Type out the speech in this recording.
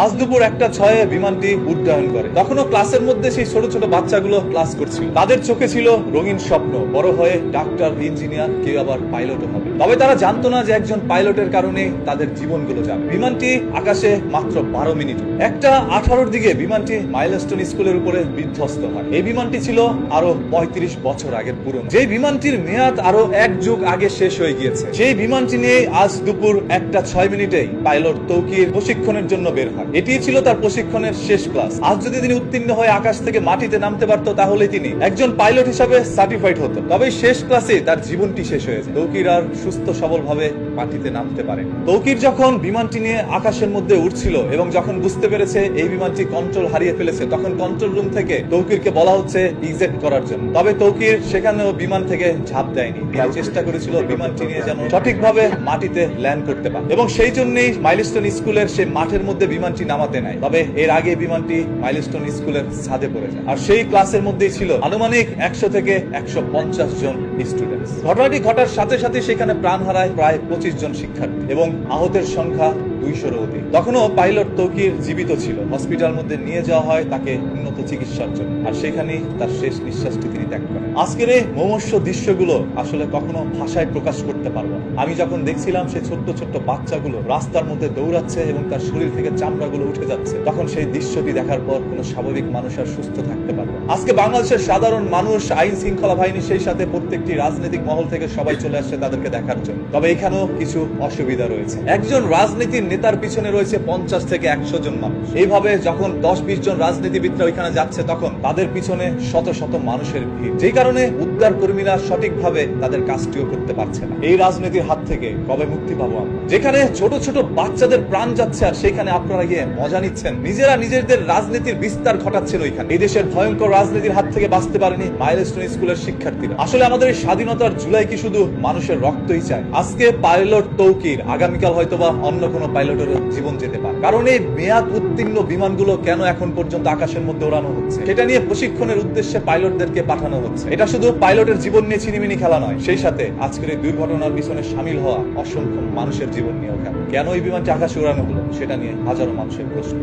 আজ দুপুর 1:06 বিমানটি উড্ডয়ন করে। তখনও ক্লাসের মধ্যে সেই ছোট ছোট বাচ্চাগুলো ক্লাস করছিল। তাদের চোখে ছিল রঙিন স্বপ্ন, বড় হয়ে ডাক্তার, ইঞ্জিনিয়ার, কেউ আবার পাইলটও হবে। তবে তারা জানতো না যে একজন পাইলটের কারণে তাদের জীবনগুলো যাবে। বিমানটি আকাশে মাত্র 12 মিনিট। 1:18 দিকে বিমানটি মাইলস্টোন স্কুলের উপরে বিধ্বস্ত হয়। এই বিমানটি ছিল আরো 35 বছর আগের পুরনো। যে বিমানটির মেয়াদ আরো 1 যুগ আগে শেষ হয়ে গিয়েছে। সেই বিমানটি নিয়ে আজ দুপুর 1:06 পাইলট তৌকির প্রশিক্ষণের জন্য বের হয়। এটি ছিল তার প্রশিক্ষণের শেষ ক্লাস। আজ যদি তিনি উত্তীর্ণ হয়ে আকাশ থেকে মাটিতে নামতে পারত, তাহলে তিনি একজন পাইলট হিসাবে সার্টিফাইড হতো। তবে শেষ ক্লাসে তার জীবনটি শেষ হয়েছে। তৌকির আর সুস্থ সবল ভাবে মাটিতে নামতে পারে। তৌকির যখন বিমানটি নিয়ে আকাশের মধ্যে উঠছিল এবং যখন বুঝতে পেরেছে এই বিমানটি কন্ট্রোল হারিয়ে ফেলেছে, তখন কন্ট্রোল রুম থেকে তৌকিরকে বলা হচ্ছে ইজেক্ট করার জন্য। তবে তৌকির সেখানেও বিমান থেকে ঝাঁপ দেয়নি। তার চেষ্টা করেছিল বিমানটি নিয়ে যেন সঠিকভাবে মাটিতে ল্যান্ড করতে পারে, এবং সেই জন্যই মাইলস্টোন স্কুলের সেই মাঠের মধ্যে বিমানটি নামাতে নাই। তবে এর আগে বিমানটি মাইলস্টোন স্কুলের ছাদে পড়ে যায়। আর সেই ক্লাসের মধ্যেই ছিল আনুমানিক 100 থেকে 150 জন স্টুডেন্ট। ঘটনাটি ঘটার সাথে সাথে সেখানে প্রাণ হারায় প্রায় 25 জন শিক্ষার্থী এবং আহতের সংখ্যা 200-র অধিক। তখনও পাইলট তৌকির জীবিত ছিল। হসপিটাল মধ্যে নিয়ে যাওয়া হয় তাকে উন্নত চিকিৎসার জন্য, আর সেখানেই তার শেষ নিঃশ্বাসটি তিনি ত্যাগ করেন। আজকের এই মুমূর্ষ দৃশ্যগুলো আসলে কখনো ভাষায় প্রকাশ করতে পারবো না। আমি যখন দেখছিলাম সেই ছোট্ট ছোট্ট বাচ্চাগুলো রাস্তার মধ্যে দৌড়াচ্ছে এবং তার শরীর থেকে চামড়াগুলো উঠে যাচ্ছে, তখন সেই দৃশ্যটি দেখার পর কোনো স্বাভাবিক মানুষ আর সুস্থ থাকতে পারবে। আজকে বাংলাদেশের সাধারণ মানুষ, আইন শৃঙ্খলা বাহিনী, সেই সাথে প্রত্যেকটি রাজনৈতিক মহল থেকে সবাই চলে আসছে তাদেরকে দেখার জন্য। তবে এখানেও কিছু অসুবিধা রয়েছে। একজন রাজনীতির নেতার পিছনে রয়েছে 50 থেকে 100 জন মানুষ। এইভাবে যখন 10-20 জন রাজনীতিবিদরা ওইখানে যাচ্ছে, তখন তাদের পিছনে শত শত মানুষের ভিড়। যে কারণে উদ্ধার কর্মীরা সঠিকভাবে তাদের কাজটিও করতে পারছে না। এই রাজনীতির হাত থেকে কবে মুক্তি পাবো আমরা? যেখানে ছোট ছোট বাচ্চাদের প্রাণ যাচ্ছে, আর সেখানে আপনারা গিয়ে মজা নিচ্ছেন। নিজেরা নিজেদের রাজনীতির বিস্তার ঘটাচ্ছিল এখানে। এই দেশের ভয়ঙ্কর রাজনীতির হাত থেকে বাঁচতে পারেনি মাইলস্টোন স্কুলের শিক্ষার্থীরা। আসলে আমাদের এই স্বাধীনতার জুলাই কি শুধু মানুষের রক্তই চায়? আজকে পাইলট তৌকির, আগামীকাল হয়তোবা অন্য কোনো পাইলটের জীবন যেতে পারে। কারণ এই মেয়াদ উত্তীর্ণ বিমানগুলো কেন এখন পর্যন্ত আকাশের মধ্যে ওড়ানো হচ্ছে, সেটা নিয়ে প্রশিক্ষণের উদ্দেশ্যে পাইলটদেরকে পাঠানো হচ্ছে। এটা শুধু পাইলটের জীবন নিয়ে ছিনিমিনি খেলা নয়, সেই সাথে আজকের এই দুর্ঘটনার পিছনে সামিল হওয়া অসংখ্য মানুষের জীবন নিয়েও খেলা। কেন এই বিমানটি আকাশে উড়ানো হলো, সেটা নিয়ে হাজারো মানুষের প্রশ্ন।